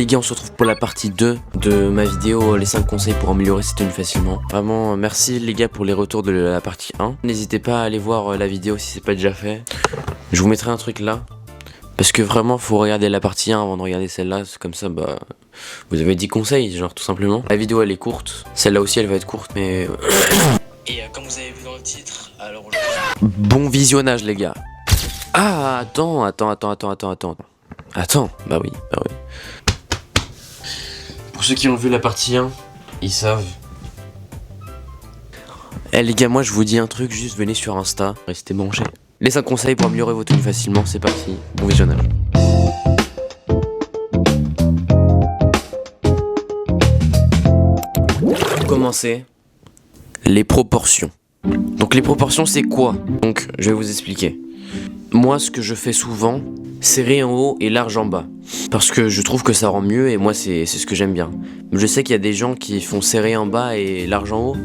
les gars, on se retrouve pour la partie 2 de ma vidéo les 5 conseils pour améliorer ses tenues facilement. Vraiment merci les gars pour les retours de la partie 1. N'hésitez pas à aller voir la vidéo si c'est pas déjà fait. Je vous mettrai un truc là. Parce que vraiment faut regarder la partie 1 avant de regarder celle-là. Comme ça bah vous avez 10 conseils genre tout simplement. La vidéo elle est courte. Celle-là aussi elle va être courte mais... Et comme vous avez vu dans le titre, alors... Bon visionnage les gars. Ah attends, bah oui. Pour ceux qui ont vu la partie 1, ils savent. Eh les gars, moi je vous dis un truc, juste venez sur Insta, restez branchés. Les 5 conseils pour améliorer vos tenues facilement, c'est parti, bon visionnage. Pour commencer, les proportions. Donc les proportions c'est quoi? Donc je vais vous expliquer. Moi ce que je fais souvent, serré en haut et large en bas. Parce que je trouve que ça rend mieux et moi c'est ce que j'aime bien. Je sais qu'il y a des gens qui font serré en bas et large en haut.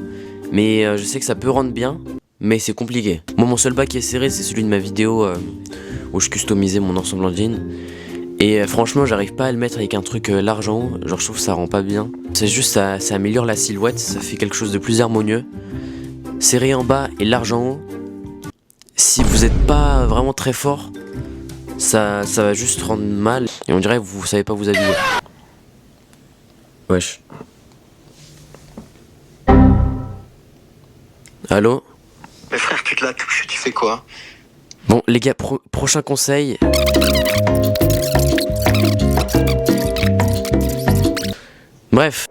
Mais je sais que ça peut rendre bien, mais c'est compliqué. Moi mon seul bas qui est serré c'est celui de ma vidéo où je customisais mon ensemble en jean. Et franchement j'arrive pas à le mettre avec un truc large en haut. Genre je trouve que ça rend pas bien. C'est juste ça améliore la silhouette, ça fait quelque chose de plus harmonieux. Serré en bas et large en haut. Si vous êtes pas vraiment très fort, ça va juste rendre mal. Et on dirait que vous savez pas vous habiller. Wesh. Allô? Mais frère, tu te la touches, tu fais quoi? Bon les gars, prochain conseil. Bref.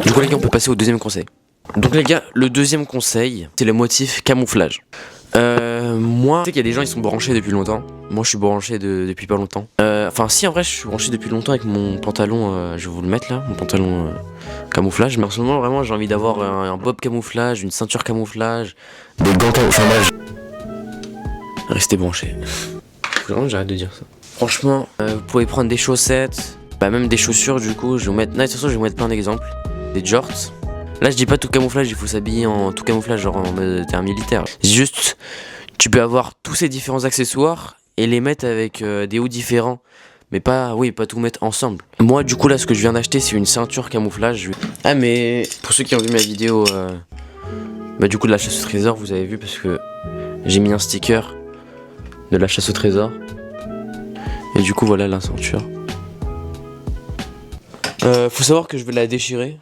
Du coup les gars on peut passer au deuxième conseil. Donc les gars le deuxième conseil c'est le motif camouflage. Moi je sais qu'il y a des gens ils sont branchés depuis longtemps. Moi je suis branché depuis pas longtemps. Enfin si en vrai je suis branché depuis longtemps avec mon pantalon, je vais vous le mettre là, mon pantalon camouflage. Mais en ce moment vraiment j'ai envie d'avoir un bob camouflage, une ceinture camouflage, des gants camouflage. Restez branchés. Vraiment j'arrête de dire ça. Franchement vous pouvez prendre des chaussettes, bah même des chaussures du coup. Je vais vous mettre, non, de toute façon je vais vous mettre plein d'exemples. Des jorts. Là je dis pas tout camouflage, il faut s'habiller en tout camouflage genre en mode terre militaire. Juste tu peux avoir tous ces différents accessoires et les mettre avec des hauts différents. Mais pas tout mettre ensemble. Moi du coup là ce que je viens d'acheter c'est une ceinture camouflage. Ah mais pour ceux qui ont vu ma vidéo bah du coup de la chasse au trésor, vous avez vu parce que j'ai mis un sticker de la chasse au trésor. Et du coup voilà la ceinture. Faut savoir que je vais la déchirer.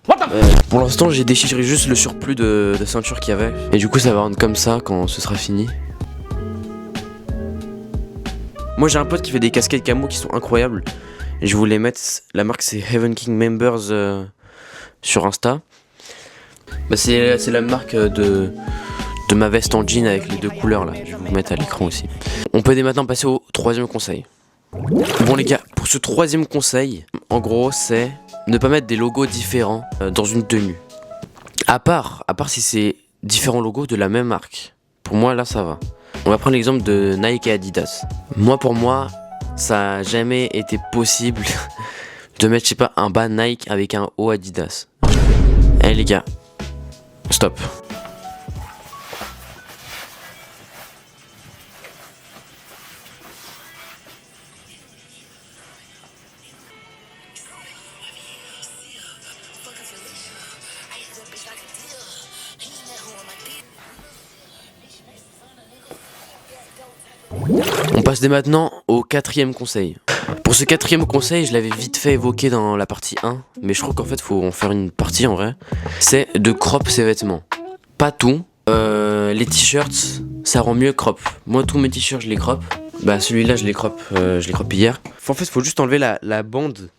Pour l'instant j'ai déchiré juste le surplus de ceinture qu'il y avait. Et du coup ça va rendre comme ça quand ce sera fini. Moi j'ai un pote qui fait des casquettes camo qui sont incroyables. Et je voulais mettre, la marque c'est Heaven King Members sur Insta. Bah c'est la marque de ma veste en jean avec les deux couleurs là. Je vais vous mettre à l'écran aussi. On peut dès maintenant passer au troisième conseil. Bon les gars, pour ce troisième conseil, en gros c'est ne pas mettre des logos différents dans une tenue. À part si c'est différents logos de la même marque. Pour moi là ça va. On va prendre l'exemple de Nike et Adidas. Pour moi, ça a jamais été possible de mettre, je sais pas, un bas Nike avec un haut Adidas. Eh les gars, stop. On passe dès maintenant au quatrième conseil. Pour ce quatrième conseil, je l'avais vite fait évoquer dans la partie 1, mais je trouve qu'en fait faut en faire une partie en vrai. C'est de crop ses vêtements. Pas tout. Les t-shirts, ça rend mieux crop. Moi tous mes t-shirts je les crop. Bah celui-là je les crop hier. En fait faut juste enlever la bande.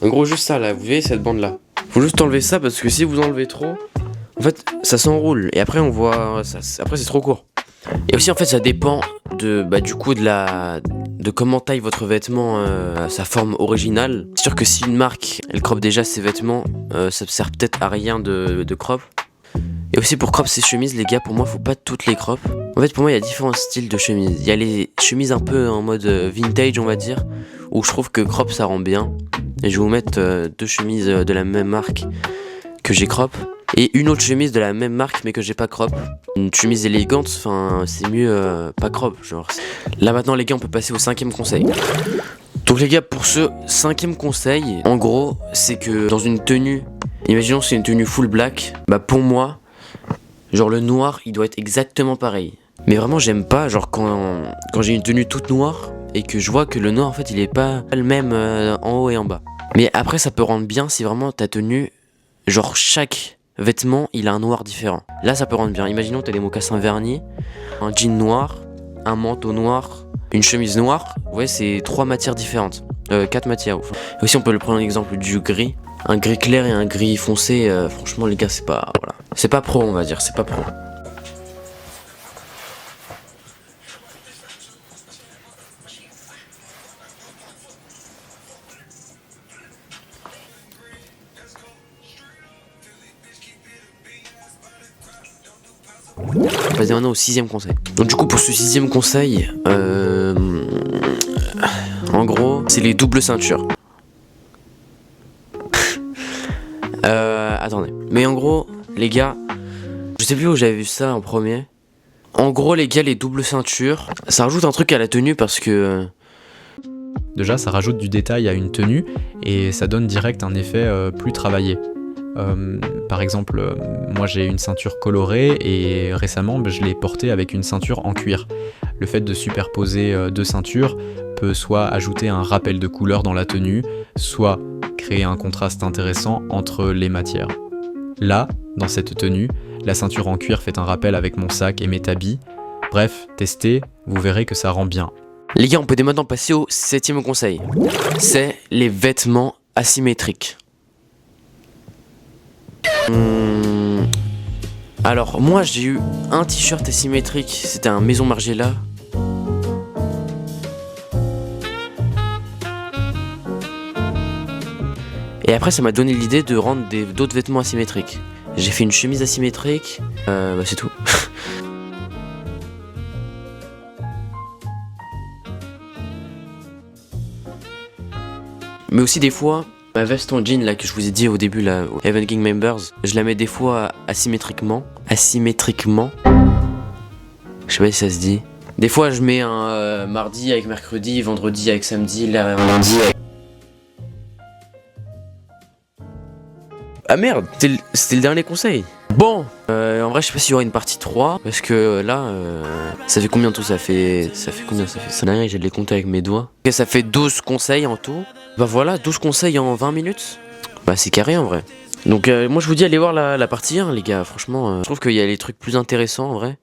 En gros juste ça là, vous voyez cette bande là. Faut juste enlever ça parce que si vous enlevez trop, en fait ça s'enroule et après on voit ça, après c'est trop court. Et aussi en fait ça dépend de comment taille votre vêtement à sa forme originale. C'est sûr que si une marque elle crop déjà ses vêtements, ça sert peut-être à rien de crop. Et aussi pour crop ses chemises les gars, pour moi faut pas toutes les crop. En fait pour moi il y a différents styles de chemises. Il y a les chemises un peu en mode vintage on va dire, où je trouve que crop ça rend bien. et je vais vous mettre deux chemises de la même marque que j'ai crop. Et une autre chemise de la même marque mais que j'ai pas crop. Une chemise élégante, enfin c'est mieux pas crop genre. Là maintenant les gars on peut passer au 5e conseil. Donc les gars pour ce 5e conseil, en gros c'est que dans une tenue, imaginons c'est une tenue full black, bah pour moi, genre le noir il doit être exactement pareil. Mais vraiment j'aime pas genre quand j'ai une tenue toute noire et que je vois que le noir en fait il est pas le même en haut et en bas. Mais après ça peut rendre bien si vraiment ta tenue, genre chaque vêtement il a un noir différent. Là ça peut rendre bien. Imaginons t'as des mocassins vernis, un jean noir, un manteau noir, une chemise noire. Ouais c'est 3 matières différentes, 4 matières. Et aussi on peut le prendre l'exemple du gris. Un gris clair et un gris foncé, franchement les gars c'est pas, voilà. C'est pas pro on va dire, c'est pas pro. On passe maintenant au 6e conseil. Donc du coup pour ce 6e conseil, en gros c'est les doubles ceintures. Attendez, mais en gros les gars, je sais plus où j'avais vu ça en premier. En gros les gars les doubles ceintures, ça rajoute un truc à la tenue parce que... Déjà ça rajoute du détail à une tenue et ça donne direct un effet plus travaillé. Par exemple, moi j'ai une ceinture colorée et récemment je l'ai portée avec une ceinture en cuir. Le fait de superposer deux ceintures peut soit ajouter un rappel de couleur dans la tenue, soit créer un contraste intéressant entre les matières. Là, dans cette tenue, la ceinture en cuir fait un rappel avec mon sac et mes tabis. Bref, testez, vous verrez que ça rend bien. Les gars, on peut dès maintenant passer au 7e conseil. C'est les vêtements asymétriques. Alors moi j'ai eu un t-shirt asymétrique, c'était un Maison Margiela. Et après ça m'a donné l'idée de rendre d'autres vêtements asymétriques. J'ai fait une chemise asymétrique, c'est tout. Mais aussi des fois, ma veste en jean là que je vous ai dit au début là, au Heaven King Members, je la mets des fois asymétriquement. Je sais pas si ça se dit. Des fois je mets un mardi avec mercredi, vendredi avec samedi, lundi avec... Ah merde, c'était le dernier conseil. Bon, en vrai je sais pas s'il y aura une partie 3, parce que là, ça fait combien tout ça fait combien ça fait ça dernier, j'ai de les compter avec mes doigts. Ok, ça fait 12 conseils en tout. Bah voilà, 12 conseils en 20 minutes. Bah c'est carré en vrai. Donc moi je vous dis allez voir la partie 1 les gars, franchement, je trouve qu'il y a les trucs plus intéressants en vrai.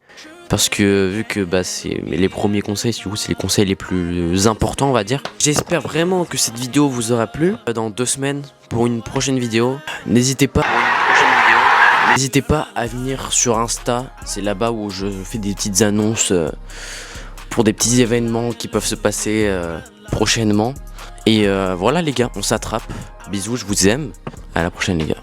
Parce que vu que bah, c'est les premiers conseils, du coup c'est les conseils les plus importants on va dire. J'espère vraiment que cette vidéo vous aura plu. Dans 2 semaines pour une prochaine vidéo. N'hésitez pas à venir sur Insta, c'est là-bas où je fais des petites annonces pour des petits événements qui peuvent se passer prochainement. Et voilà les gars, on s'attrape. Bisous, je vous aime. À la prochaine les gars.